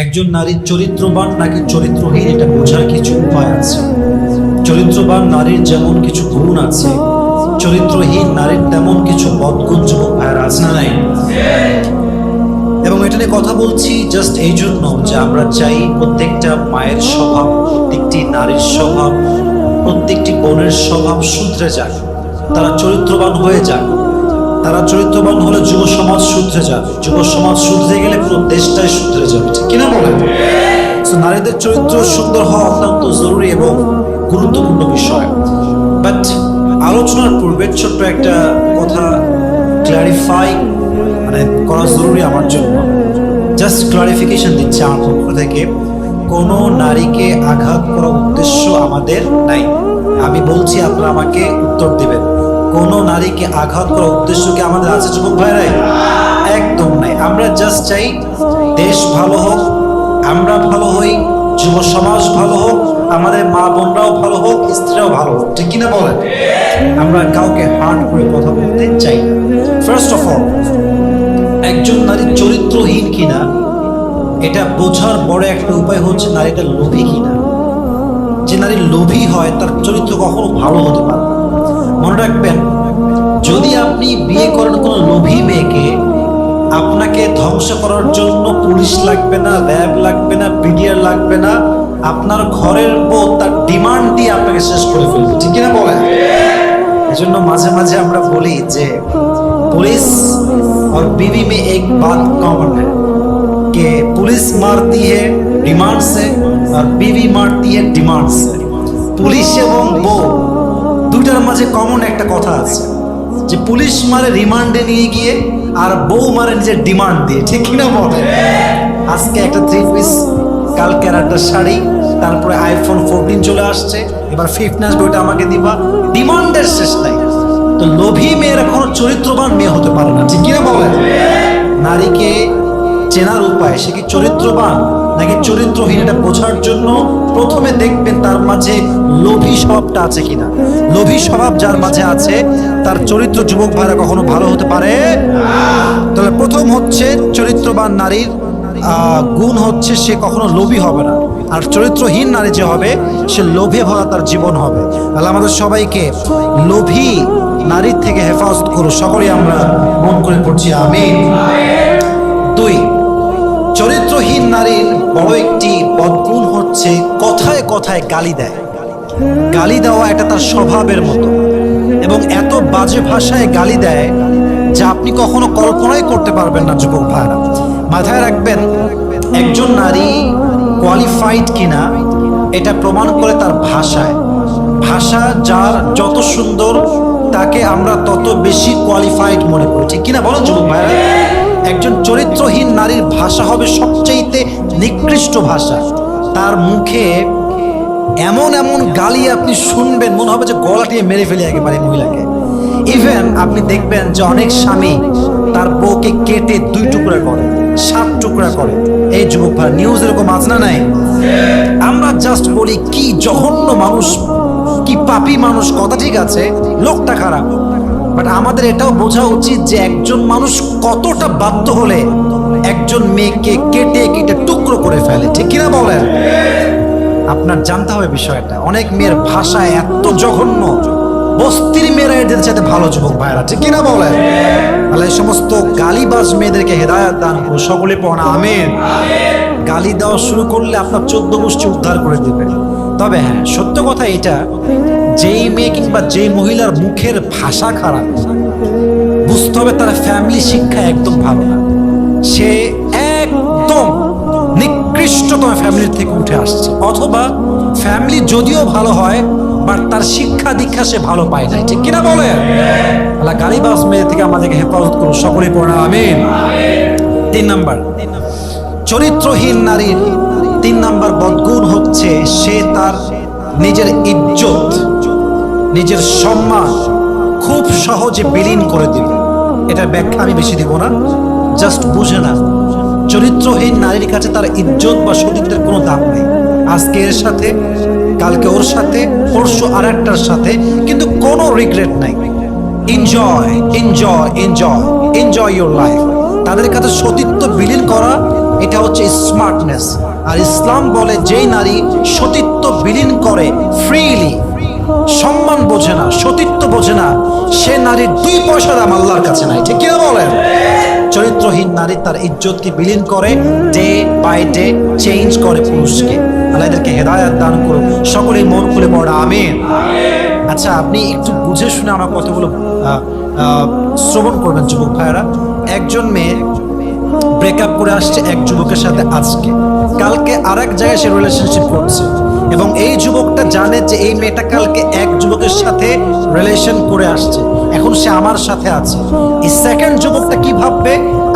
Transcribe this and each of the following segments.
একজন নারীর চরিত্রবান নাকি চরিত্রহীন এটা বোঝার কিছু উপায় আছে। চরিত্রবান নারীর যেমন কিছু গুণ আছে, চরিত্রহীন নারীর তেমন কিছু বদগুণ যুবক ভাইয়ের আছে না নাই? এবং এটা নিয়ে কথা বলছি জাস্ট এই জন্য যে আমরা চাই প্রত্যেকটা মায়ের স্বভাব, প্রত্যেকটি নারীর স্বভাব, প্রত্যেকটি বোনের স্বভাব শুধরে যাক, তারা চরিত্রবান হয়ে যাক। তারা চরিত্রবান হলে যুব সমাজ শুধরে যাবে, যুব সমাজ শুধরে গেলে পুরো দেশটাই শুধরে যাবে, ঠিক কিনা বলেন? নারীদের চরিত্র সুন্দর হওয়া অত্যন্ত জরুরি এবং গুরুত্বপূর্ণ বিষয়। বাট আলোচনার পূর্বে ছোট্ট একটা কথা ক্লারিফাই করা জরুরি আমার জন্য। জাস্ট ক্লারিফিকেশন দিচ্ছে আমার পক্ষ থেকে, কোনো নারীকে আঘাত করার উদ্দেশ্য আমাদের নাই। আমি বলছি, আপনারা আমাকে উত্তর দেবেন। কোনো নারীকে আঘাত করার উদ্দেশ্য কি আমাদের আছে যুবক ভাইরাই? একদম নাই। আমরা জাস্ট চাই দেশ ভালো হোক, আমরা ভালো হই, যুব সমাজ ভালো হোক, আমাদের মা বোনরাও ভালো হোক, স্ত্রীরাও ভালো হোক, ঠিক কিনা বলেন? আমরা কাউকে হার্ট করে কথা বলতে চাই না। ফার্স্ট অফ অল, একজন নারী চরিত্রহীন কিনা এটা বোঝার বড় একটা উপায় হচ্ছে নারীটা লোভী কিনা। যে নারী লোভী হয় তার চরিত্র কখনো ভালো হতে পারে না। মনে রাখবেন, যদি আপনি বিয়ে করেন কোনো লোভী মেয়েকে, আপনাকে ধ্বংস করার জন্য পুলিশ লাগবে না, র্যাব লাগবে না, বিডিআর লাগবে না, আপনার ঘরের বউ তার ডিমান্ড দিয়ে আপনাকে শেষ করে ফেলবে, ঠিক কিনা বলেন? এজন্য মাঝে মাঝে আমরা বলি যে पुलिस और बीवी में एक बात कॉमन है कि पुलिस मारती है डिमांड से और बीवी मारती है डिमांड से। पुलिस এবং বউ দুইটার মাঝে কমন একটা কথা আছে যে পুলিশ মারে রিমান্ডে নিয়ে গিয়ে আর বউ মারে নিজের ডিমান্ড দিয়ে, ঠিক কিনা বলে? আজকে একটা 3 পিস, কালকে একটা শাড়ি, তারপরে আইফোন 14 চলে আসছে, এবার 5 আসবে, ওটা আমাকে দিবা। ডিমান্ডের শেষ নাই। তো লোভী মেয়ের এখনো চরিত্রবান মেয়ে হতে পারে না, ঠিক কিনা বলেন? নারীকে চেনার উপায়, সে কি চরিত্রবান নাকি চরিত্রহীন এটা বোঝার জন্য প্রথমে দেখবেন তার মাঝে লোভী স্বভাবটা আছে কিনা। লোভী স্বভাব যার মাঝে আছে তার চরিত্র যুবক ভাইরা কখনো ভালো হতে পারে। তাহলে প্রথম হচ্ছে চরিত্রবান নারীর গুণ হচ্ছে সে কখনো লোভী হবে না। আর চরিত্রহীন নারী যে হবে সে লোভে ভরা তার জীবন হবে। তাহলে আমাদের সবাইকে লোভী নারীর থেকে হেফাজত করো, সকলেই আমরা মন করে পড়ছি আমিন। 2, চরিত্রহীন নারীর বড় একটি বদগুণ হচ্ছে কথায় কথায় গালি দেয়। গালি দেওয়া এটা তার স্বভাবের মতো, এবং এত বাজে ভাষায় গালি দেয় যা আপনি কখনো কল্পনাই করতে পারবেন না যুবক ভাইরা। মাথায় রাখবেন, একজন নারী কোয়ালিফাইড কিনা এটা প্রমাণ করে তার ভাষায়। ভাষা যার যত সুন্দর তাকে আমরা তত বেশি কোয়ালিফাইড মনে করি, ঠিক কিনা বলেন যুবক ভাইরা? একজন চরিত্রহীন নারীর ভাষা হবে সবচাইতে নিকৃষ্ট ভাষা। তার মুখে এমন এমন গালি আপনি শুনবেন, মনে হবে যে গলা টিপে মেরে ফেলে একেবারে মহিলাকে। ইভেন আপনি দেখবেন যে অনেক স্বামী তার বউকে কেটে 2 টুকরা করে, 7 টুকরা করে। এই যুবক ভাই, নিউজ এরকম আছে না নাই? আমরা জাস্ট বলি কি জঘন্য মানুষ, কি পাপী মানুষ, কথা ঠিক আছে, লোকটা খারাপ। বাট আমাদের এটাও বোঝা উচিত যে একজন মানুষ কতটা বাধ্য হলে একজন মেয়েকে কেটে কেটে টুকরো করে ফেলে, ঠিক কিনা বলেন? আপনার জানতে হবে বিষয়টা। অনেক মেয়ের ভাষা এত জঘন্য, বস্তির মেয়েরা এদের সাথে ভালো যুবক ভাইরা, ঠিক কিনা বলেন? তাহলে এই সমস্ত গালিবাজ মেয়েদেরকে হেদায়েত দান করুন, সকলে পড়া আমিন। গালি দেওয়া শুরু করলে আপনার 14 গোষ্ঠী উদ্ধার করে দেবে। তবে হ্যাঁ, সত্য কথা এটা, যেই মেয়ে কিংবা যেই মহিলার মুখের ভাষা খারাপ, বুঝতে হবে তার ফ্যামিলি শিক্ষা একদম ভালো না। সে একদম নিকৃষ্টতম ফ্যামিলির থেকে উঠে আসছে, অথবা ফ্যামিলি যদিও ভালো হয় বাট তার শিক্ষা দীক্ষা সে ভালো পায় নাই, ঠিক কিনা বলে? আল্লাহ গালিবাজ মেয়ে থেকে আমাদেরকে হেফাজত করুন, সকলেই পড়া আমিন। 3 নাম্বার, চরিত্রহীন নারীর 3 নাম্বার বদগুণ হচ্ছে সে তার নিজের ইজ্জত, নিজের সম্মান খুব সহজে বিলীন করে দিবে। এটার ব্যাখ্যা আমি বেশি দিব না, জাস্ট বুঝে না। চরিত্রহীন নারীর কাছে তার ইজ্জত বা সতীত্বের কোনো দাম নেই। আজকে এর সাথে, কালকে ওর সাথে, পরশু আর একটার সাথে, কিন্তু কোনো রিগ্রেট নাই। Enjoy enjoy enjoy enjoy your life. তাদের কাছে সতীত্ব বিলীন করা এটা হচ্ছে স্মার্টনেস। আর ইসলাম বলে যেই নারী সতীত্ব বিলীন করে ফ্রিলি, সম্মান বোঝে না, সতীত্ব বোঝে না, সে নারীর 2 পয়সা দাম আল্লাহর কাছে নাই। ঠিক কিনা বলেন? চরিত্রহীন নারী তার ইজ্জতকে বিলীন করে, ডে বাই ডে চেঞ্জ করে পুরুষকে। আল্লাহ এদেরকে হেদায়েত দান করুন। সকলেই মন খুলে পড়া আমিন। আচ্ছা, আপনি একটু বুঝে শুনে আমার কথাগুলো শ্রবণ করবেন যুবক ভাইয়েরা। একজন মেয়ে ব্রেকআপ করে আসছে এক যুবকের সাথে, আজকে কালকে আরেক জায়গায় সে রিলেশনশিপ করছে, এবং এই যুবকটা জানে যে এই মেয়েটা কালকে এক যুবকের সাথে রিলেশন করে আসছে, এখন সে আমার সাথে আছে। এই সেকেন্ড যুবকটা কি ভাববে?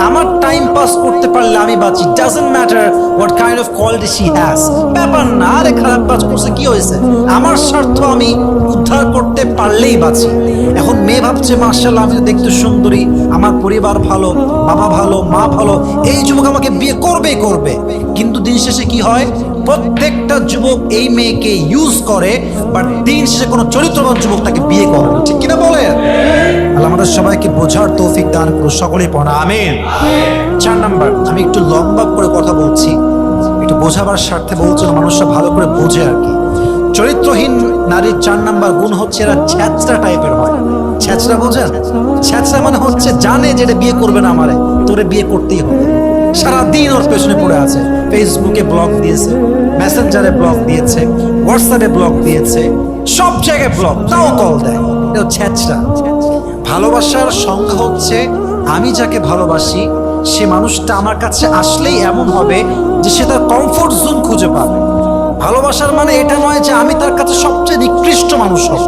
আমার টাইম পাস করতে পারলে আমি বাঁচি, doesn't matter what kind of quality she has. ব্যাপার না, আরে খারাপ কাজ করছে কি হয়েছে, আমার স্বার্থ আমি উদ্ধার করতে পারলেই বাঁচি। এখন মেয়ে ভাবছে মাশাআল্লাহ আমি তো দেখতে সুন্দরী, আমার পরিবার ভালো, বাবা ভালো, মা ভালো, এই যুবক আমাকে বিয়ে করবেই করবে। কিন্তু দিন শেষে কি হয়? প্রত্যেকটা যুবক এই মেয়েকে ইউজ করে, বাট দিন শেষে কোনো চরিত্রবান যুবক তাকে বিয়ে করে না। ঠিক কিনা বলে? আল্লাহ আমাদের সবাইকে বোঝার তৌফিক দান করুন। সকলেই পড়া আমিন। 4 নাম্বার, আমি একটু লম্বা করে কথা বলছি, একটু বোঝাবার স্বার্থে বলছি, মানুষরা ভালো করে বোঝে আর কি। চরিত্রহীন নারীর 4 নাম্বার গুণ হচ্ছে এরা ছ্যাঁচড়া টাইপের হয়। ছ্যাঁচড়া বোঝেন? ছ্যাঁচড়া মানে হচ্ছে জানে যেটা বিয়ে করবে না আমারে, তোরে বিয়ে করতেই হবে। সারাদিন ওর পেছনে পড়ে আছে, ফেসবুকে ব্লগ দিয়েছে, মেসেঞ্জারে ব্লগ দিয়েছে, হোয়াটসঅ্যাপে ব্লগ দিয়েছে, সব জায়গায় ব্লগ, তাও কল দেয়। এটা ছ্যাঁচড়া। ভালোবাসার সংজ্ঞা হচ্ছে আমি যাকে ভালোবাসি সে মানুষটা আমার কাছে আসলেই এমন হবে যে সে তার কমফোর্ট জোন খুঁজে পাবে। ভালোবাসার মানে এটা নয় যে আমি তার কাছে সবচেয়ে নিকৃষ্ট মানুষ হব।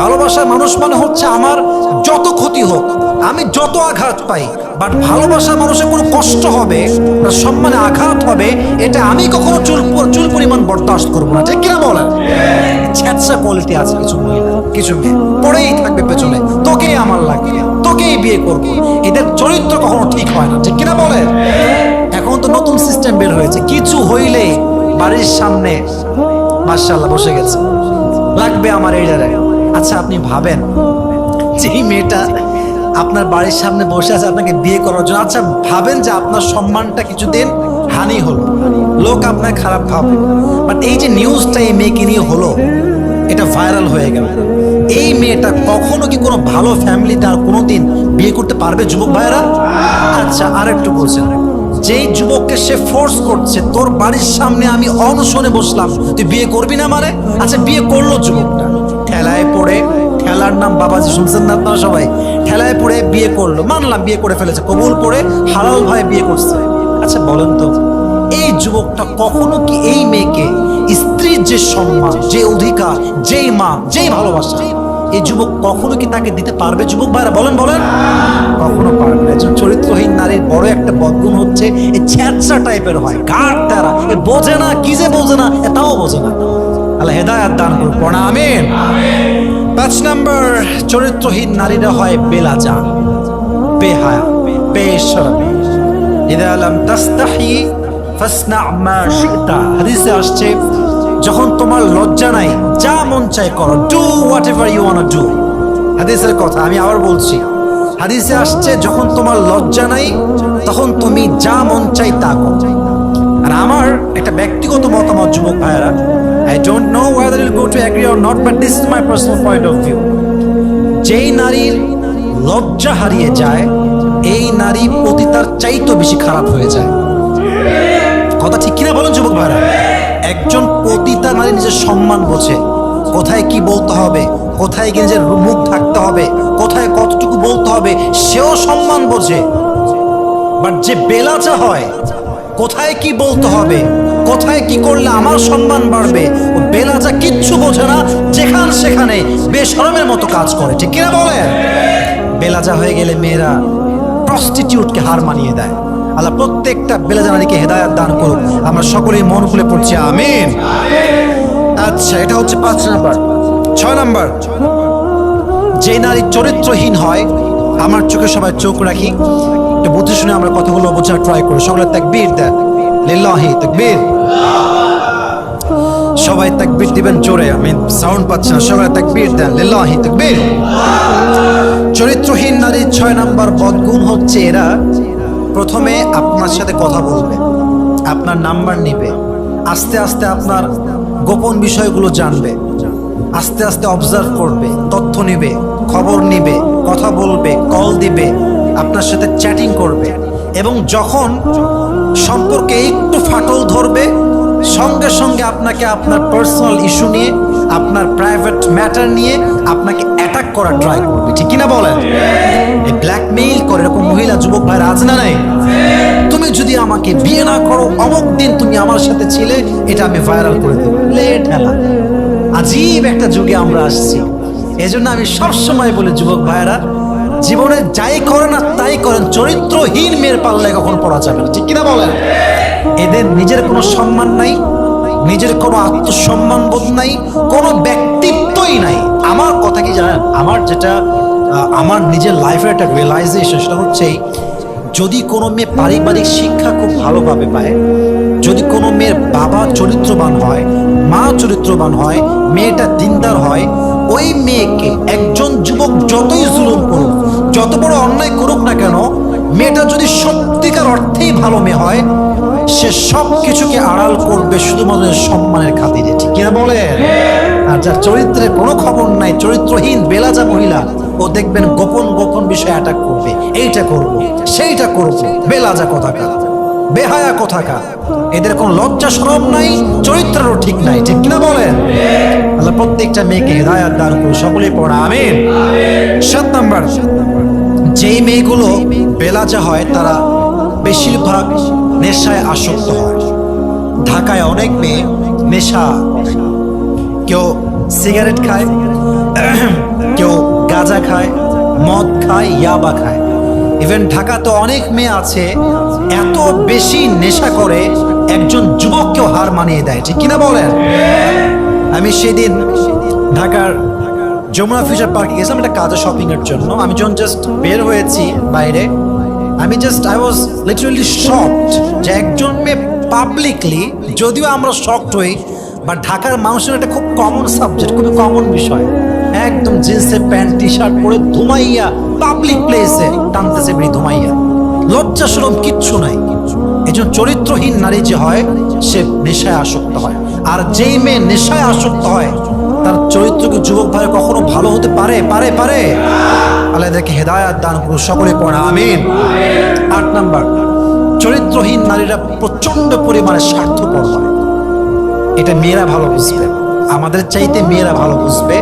ভালোবাসার মানুষ মানে হচ্ছে আমার যত ক্ষতি হোক, আমি যত আঘাত পাই, বাট ভালোবাসার মানুষের কোনো কষ্ট হবে, তার সম্মানে আঘাত হবে, এটা আমি কখনো চুল পরিমাণ বরদাস্ত করবো না। ঠিক কিনা বলেন? ছ্যাঁচড়া কোয়ালিটি আছে কিছু মহিলা, কিছু মেয়ে পড়েই থাকবে পেছনে, তোকেই আমার লাগে, তোকেই বিয়ে করবো। এদের চরিত্র কখনো ঠিক হয় না। ঠিক কিনা বলেন? এখন তো নতুন সিস্টেম বের হয়েছে, কিছু হইলে বাড়ির সামনে মাশাআল্লাহ বসে গেছে, লাগবে আমার এই জায়গায়। আচ্ছা, আপনি ভাবেন যে মেয়েটা আপনার বাড়ির সামনে বসে আছে আপনাকে বিয়ে করার জন্য, আচ্ছা ভাবেন যে আপনার সম্মানটা কিছুদিন হানি হলো, লোক আপনার খারাপ ভাবে, বাট এই যে নিউজটা এই মেয়েকে নিয়ে হলো, এটা ভাইরাল হয়ে গেল, এই মেয়েটা কখনো কি কোনো ভালো ফ্যামিলিতে আর কোনোদিন বিয়ে করতে পারবে যুবক ভাইরা? আচ্ছা, আর একটু বলছেন, যেই যুবককে সে ফোর্স করছে, তোর বাড়ির সামনে আমি অনশনে বসলাম, তুই বিয়ে করবি না মানে? আচ্ছা, বিয়ে করলো যুবকটা, ঠেলায় পড়ে, ঠেলার নাম বাবাজি, শুনছেন না আপনারা সবাই? ঠেলায় পড়ে বিয়ে করলো, মানলাম বিয়ে করে ফেলেছে, কবুল করে হালাল ভাই বিয়ে করছে। আচ্ছা বলেন তো, এই যুবকটা কখনো কি এই মেয়েকে স্ত্রীর যে সম্মান, যে অধিকার, যেই মা, যেই ভালোবাসা, এই যুবক কখনো কি তাকে দিতে পারবে যুবক ভাইরা? বলেন বলেন, কখনো পারবে না। একজন চরিত্রহীন নারীর বড় একটা বদগুণ হচ্ছে এই ছ্যাঁচড়া টাইপের হয়, গাঢ় তারা, এ বোঝে না, কি যে বোঝে না, তাও বোঝে না। আল্লাহ হেদায়েত দান করুন, পড়া আমিন। 5 নাম্বার, চরিত্রহীন নারীরা হয় বেলাজা, বেহায়া, বেশরম। ইযা লাম তাস্তাহি ফাসনা মা শিতা। হাদিসে আসছে, যখন তোমার লজ্জা নাই, যা মন চাই করো, do whatever you want to do. হাদিসের কথা আমি আবার বলছি, হাদিসে আসছে যখন তোমার লজ্জা নাই তখন তুমি যা মন চাই তা করো। আর আমার একটা ব্যক্তিগত মতামত যুবক ভাইয়েরা, I don't know whether you'll go to agree or not, but this is my personal point of view. যেই নারীর লজ্জা হারিয়ে যায়, এই নারী পতিতার চাইতে বেশি খারাপ হয়ে যায়। কথা ঠিক কিনা বলেন যুবক ভাইরা? একজন পতিতা নারী নিজের সম্মান বোঝে, কোথায় কি বলতে হবে, কোথায় গিয়ে নিজের মুখ ঢাকতে হবে, কোথায় কতটুকু বলতে হবে, সেও সম্মান বোঝে। বাট যে বেলাজা হয়, কোথায় কি বলতে হবে, কোথায় কি করলে আমার সম্মান বাড়বে, ও বেলাজা কিচ্ছু বোঝে না, যেখানে সেখানে বেশরমের মতো কাজ করে। ঠিক কিনা বলেন? বেলাজা হয়ে গেলে মেয়েরা প্রস্টিটিউটকে হার মানিয়ে দেয়। আল্লাহ প্রত্যেকটা বেলাজা নারীকে হেদায়েত দান করুক। আমরা সকলেই মন খুলে পড়ছি আমিন। আচ্ছা, এটা হচ্ছে 5 নাম্বার। 6 নাম্বার, যে নারী চরিত্রহীন হয়, আমার চোখে সবাই চোখ রাখি, একটু বুঝে শুনে আমরা কথাগুলো বোঝার ট্রাই করি। সকলে তাকবীর দেন, লিল্লাহি তাকবীর। সবাই তাকবীর দিবেন জোরে, আমি সাউন্ড পাচ্ছি না। সবাই তাকবীর দেন, লিল্লাহি তাকবীর। চরিত্রহীন নারীর 6 নাম্বার বদগুণ হচ্ছে এরা প্রথমে আপনার সাথে কথা বলবে, আপনার নাম্বার নিবে, আস্তে আস্তে আপনার গোপন বিষয়গুলো জানবে, আস্তে আস্তে অবজার্ভ করবে, তথ্য নিবে, খবর নিবে, কথা বলবে, কল দিবে, আপনার সাথে চ্যাটিং করবে, এবং যখন সম্পর্কে একটু ফাটল ধরবে সঙ্গে সঙ্গে আপনাকে আপনার পার্সোনাল ইস্যু নিয়ে, আপনার প্রাইভেট ম্যাটার নিয়ে আপনাকে অ্যাটাক করার ট্রাই করবে। ঠিক কিনা বলেন? এই ব্ল্যাকমেইল করে এরকম মহিলা যুবক ভাইরা আছে না নাই? তুমি যদি আমাকে বিয়ে না করো, অমুক দিন তুমি আমার সাথে ছিলে, এটা আমি ভাইরাল করে দেবো। লেট হেলা, আজীব একটা যুগে আমরা আসছি। এজন্য আমি সবসময় বলি যুবক ভাইরা, জীবনে যাই করেন আর তাই করেন, চরিত্রহীন মেয়ের পাল্লায় কখন পড়া যাবে না। ঠিক কিনা বলেন? এদের নিজের কোনো সম্মান নাই, নিজের কোনো আত্মসম্মান বোধ নাই, কোনো ব্যক্তিত্বই নাই। আমার কথা কি জানেন, আমার নিজের লাইফের একটা রিয়েলাইজেশন, সেটা হচ্ছে যদি কোনো মেয়ে পারিবারিক শিক্ষা খুব ভালোভাবে পায়, যদি কোনো মেয়ের বাবা চরিত্রবান হয়, মা চরিত্রবান হয়, মেয়েটা দিনদার হয়, ওই মেয়েকে একজন যুবক যতই জুলুম করুক, যত বড় অন্যায় করুক না কেন, মেয়েটা যদি সত্যিকার অর্থেই ভালো মেয়ে হয়, সে সব কিছুকে আড়াল করবে শুধুমাত্র সম্মানের খাতিরে। ঠিক কিনা বলে? আর যার চরিত্রের কোনো খবর নাই, চরিত্রহীন বেলাজা মহিলা, ও দেখবেন গোপন গোপন বিষয়ে অ্যাটাক করবে, এইটা করব, সেইটা করব, বেলাজা কোথাকার, বেহায়া কোথাকার। এদের কোনো লজ্জা শরম নাই, চরিত্রেরও ঠিক নাই। ঠিক কিনা বলেন? আল্লাহ প্রত্যেকটা মেয়েকে হেদায়াত দান করুন, সকলেই পড়া আমিন। 7 নাম্বার, যেই মেয়েগুলো বেলাজা হয় তারা বেশিরভাগ নেশায় আসক্ত হয়। ঢাকায় অনেক মেয়ে নেশা, কেউ সিগারেট খায়, কেউ গাঁজা খায়, মদ খায়, ইয়াবা খায়। ইভেন ঢাকাতে অনেক মেয়ে আছে এত বেশি নেশা করে একজন যুবককেও হার মানিয়ে দেয়। ঠিক কিনা বলেন? আমি সেদিন ঢাকার যমুনা ফিউচার পার্কে গেছিলাম একটা কাজে শপিং এর জন্য। আমি যখন জাস্ট বের হয়েছি বাইরে, আই ওয়াজ লিটারালি শকড যে একজন মেয়ে পাবলিকলি, যদিও আমরা শকড হই, বা ঢাকার মানুষের একটা খুব কমন সাবজেক্ট, খুবই কমন বিষয়, একদম জিন্সের প্যান্ট টি শার্ট পরে ধুমাইয়া পাবলিক প্লেসে টানতেছে বিড়ি, ধুমাইয়া, লজ্জা শরম কিচ্ছু নাই। এই জন্য চরিত্রহীন নারী যে হয় সে নেশায় আসক্ত হয়। আর যেই মেয়ে নেশায় আসক্ত হয় তার চরিত্রকে যুবক ভাই কখনো ভালো হতে পারে? আল্লাহ এদেরকে হেদায়াত দান করুন, সকলে পড়া আমিন। 8 নাম্বার, চরিত্রহীন নারীরা প্রচন্ড পরিমাণে স্বার্থপর হয়। এটা মেয়েরা ভালো বুঝবে, আমাদের চাইতে মেয়েরা ভালো বুঝবে।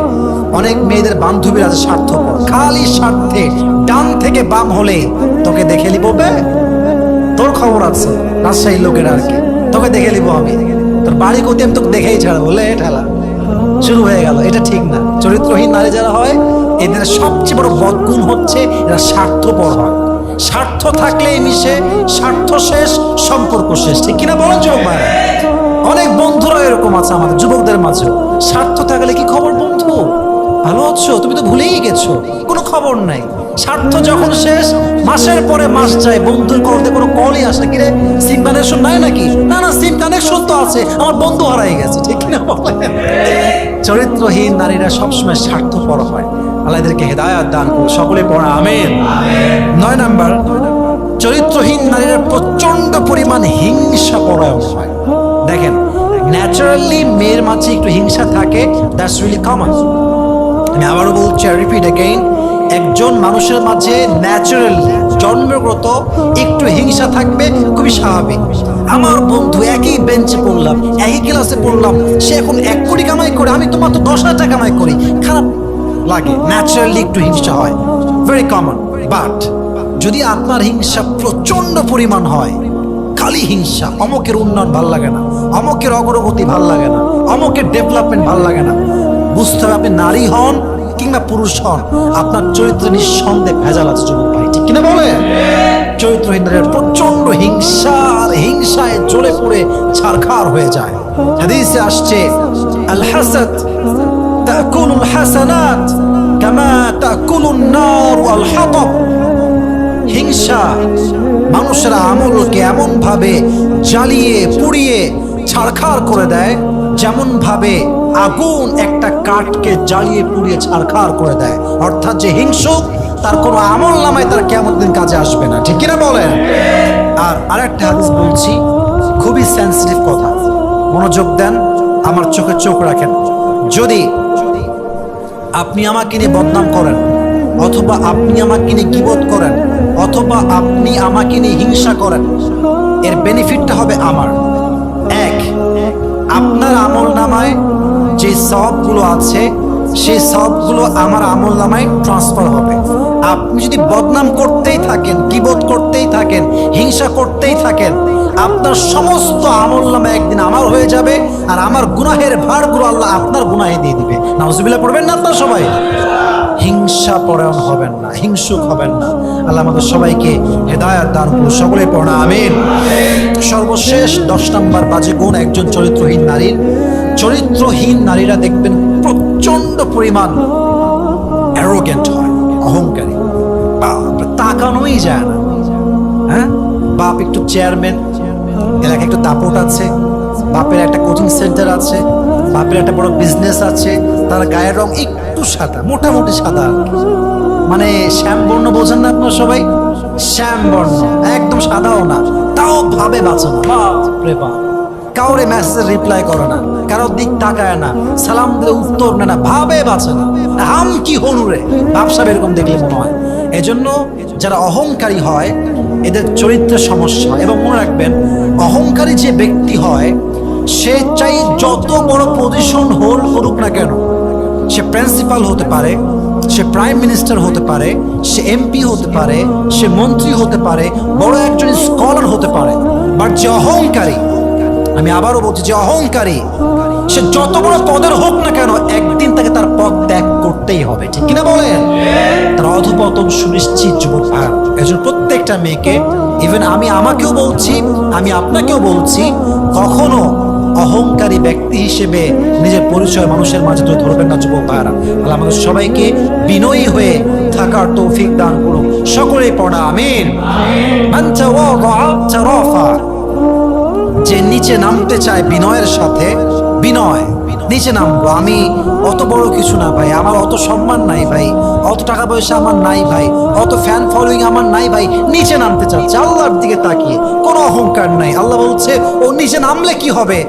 অনেক মেয়েদের বান্ধবীরা আছে স্বার্থপর, খালি স্বার্থে ডান থেকে বাম হলে তোকে দেখে লিববে, তোর খবর আছে, রাজশাহীর লোকের আর কি, তোকে দেখে লিব আমি, তোর বাড়ি কোথায় আমি তোকে দেখেই ছাড়া, বলে ঠেলা শুরু হয়ে গেল। এটা ঠিক না। চরিত্রহীন নারী যারা হয় এদের সবচেয়ে বড় বদগুণ হচ্ছে এরা স্বার্থপর হয়। স্বার্থ থাকলেই মিশে, স্বার্থ শেষ সম্পর্ক শেষ। ঠিক কিনা বলেন যুবক ভাই? অনেক বন্ধুরা এরকম আছে আমাদের যুবকদের মাঝে, স্বার্থ থাকলে কি খবর বন্ধু, ভালো আছো, তুমি তো ভুলেই গেছো, কোনো খবর নাই। স্বার্থ যখন শেষ, মাসের পরে মাস যায়, বন্ধুর করতে কোনো কলই আসে, কিরে সিম কানেকশন নাই নাকি? না না, সিম কানেকশন তো আছে, আমার বন্ধু হারাই গেছে। ঠিক কিনা বলেন? চরিত্রহীন নারীরা সবসময় স্বার্থপর হয়। আল্লাহ এদেরকে হেদায়াত দান করুন, সকলে পড়া আমিন। 9 নাম্বার, চরিত্রহীন নারীরা প্রচন্ড পরিমাণ হিংসা পরায়ণ হয়। দেখেন, ন্যাচারালি মেয়ের মাঝে একটু হিংসা থাকে, দ্যাটস রিয়েলি কমন। আমি আবারও বলছি, রিপিট অ্যাগেইন, একজন মানুষের মাঝে ন্যাচারালি জন্মগত একটু হিংসা থাকবে, খুবই স্বাভাবিক। আমার বন্ধু একই বেঞ্চে পড়লাম, একই ক্লাসে পড়লাম, সে এখন 1 কোটি কামাই করে, আমি তো মাত্র 10,000 টাকা কামাই করি, খারাপ লাগে, ন্যাচারালি একটু হিংসা হয়, ভেরি কমন। বাট যদি আপনার হিংসা প্রচন্ড পরিমাণ হয়, খালি হিংসা, অমকের উন্নয়ন ভাল লাগে না, অমকের অগ্রগতি ভাল লাগে না, অমকের ডেভেলপমেন্ট ভাল লাগে না, বুঝতে হবে আপনি নারী হন কিংবা পুরুষ হন, আপনার চরিত্র নিঃসন্দেহে ভেজাল আছে যুবক ভাই। ঠিক কিনা বলে? চরিত্রহীনদের প্রচন্ড হিংসা, আর হিংসায় জ্বলে পড়ে ছারখার হয়ে যায়। হাদিসে আসছে, আল হাসাদ তাকুলুল হাসানাত কামা তাকুলুন নার আল হাতাব। হিংসা মানুষের আমলকে এমন ভাবে জ্বালিয়ে পুড়িয়ে ছারখার করে দেয়, যেমন ভাবে আগুন একটা কাঠকে জ্বালিয়ে পুড়িয়ে ছারখার করে দেয়। অর্থাৎ যে হিংসুক, তার কোনো আমল নামায় তার কিয়ামত দিন কাজে আসবে না। ঠিক কিনা বলেন? আর আরেকটা হাদিস বলছি, খুবই সেন্সিটিভ কথা, মনোযোগ দেন, আমার চোখে চোখ রাখেন। যদি আপনি আমাকে নিয়ে বদনাম করেন, অথবা আপনি আমাকে নিয়ে গীবত করেন, অথবা আপনি আমাকে নিয়ে হিংসা করেন, এর বেনিফিটটা হবে আমার। এক, আপনার আমল নামায় যে সওয়াবগুলো আছে সেই সওয়াবগুলো আমার আমল নামায় ট্রান্সফার হবে। আপনি যদি বদনাম করতেই থাকেন, গীবত করতেই থাকেন, হিংসা করতেই থাকেন, আপনার সমস্ত আমল নামা একদিন আমার হয়ে যাবে, আর আমার গুনাহের ভারগুলো আল্লাহ আপনার গুনাহে দিয়ে দিবে। নাউজুবিল্লাহ পড়বেন না আপনারা সবাই? হিংসা পরায়ণ হবেন না, হিংসুক হবেন না। আল্লাহ আমাদের সবাইকে হেদায়েত দান করুন, সকলে পড়া আমিন। সর্বশেষ 10 নম্বর বাজে গুণ একজন চরিত্রহীন নারীর। চরিত্রহীন নারীরা দেখবেন প্রচন্ড পরিমাণ অ্যারোগেন্ট হয়, অহংকারী, তাকানোই যায় না। হ্যাঁ, বাপ একটু চেয়ারম্যান, এলাকায় একটু দাপট আছে, বাপের একটা কোচিং সেন্টার আছে, বাপের একটা বড় বিজনেস আছে, তার গায়ের রং একটু সাদা, মোটামুটি সাদা, মানে শ্যামবর্ণ বোঝেন না আপনার সবাই? শ্যামবর্ণ, একদম সাদাও না, তাও ভাবে বাঁচে না। বাপরে বাপ, কাউরে মেসেজ রিপ্লাই করে না, কারোর দিক তাকায় না, সালাম দিলে উত্তর নেয় না, ভাবে বাঁচে না। হাম কি হনুরে ব্যবসা এরকম দেখলে মনে হয়। এজন্য যারা অহংকারী হয় এদের চরিত্রের সমস্যা। এবং মনে রাখবেন, অহংকারী যে ব্যক্তি হয় সে চাই যত বড় পজিশন হোল্ড করুক না কেন, সে প্রিন্সিপাল হতে পারে, সে প্রাইম মিনিস্টার হতে পারে, সে এমপি হতে পারে, সে মন্ত্রী হতে পারে, বড় একজন স্কলার হতে পারে। বাট যে অহংকারী, আমি আবারও বলছি, যে অহংকারী সে যত বড় পদের হোক না কেন একদিন তাকে তার পদ ত্যাগ করতেই হবে, ঠিক কিনা বলেন? তার অধঃপতন সুনিশ্চিত যুবক ভাই। এজন্য প্রত্যেকটা মেয়েকে, ইভেন আমি আমাকেও বলছি, আমি আপনাকেও বলছি, কখনো অহংকারী ব্যক্তি হিসেবে নিজের পরিচয় মানুষের মাঝে তুলে ধরবেন না যুবক ভাইরা। আল্লাহ আমাদের সবাইকে বিনয়ী হয়ে থাকার তৌফিক দান করুন, সকলেই পড়া আমিন। যে নিচে নামতে চায় বিনয়ের সাথে, বিনয়, নিচে নামবো, আমি অত বড় কিছু না ভাই, আমার অত সম্মান নাই ভাই, অত টাকা পয়সা আমার নাই ভাই, অত ফ্যান ফলোয়িং আমার নাই ভাই, নিচে নামতে চাচ্ছে আল্লাহর দিকে তাকিয়ে, কোনো অহংকার নাই। আল্লাহ বলছে ও নিচে নামলে কি হবে?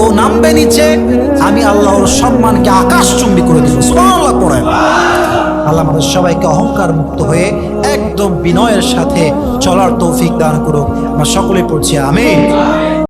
ও নামবে নিচে, আমি আল্লাহ ওর সম্মানকে আকাশচুম্বী করে দেবো। সুবহানাল্লাহ পড়েন। আল্লাহ আমাদের সবাইকে অহংকার মুক্ত হয়ে একদম বিনয়ের সাথে চলার তৌফিক দান করুক। আমরা সকলে পড়ছি আমিন।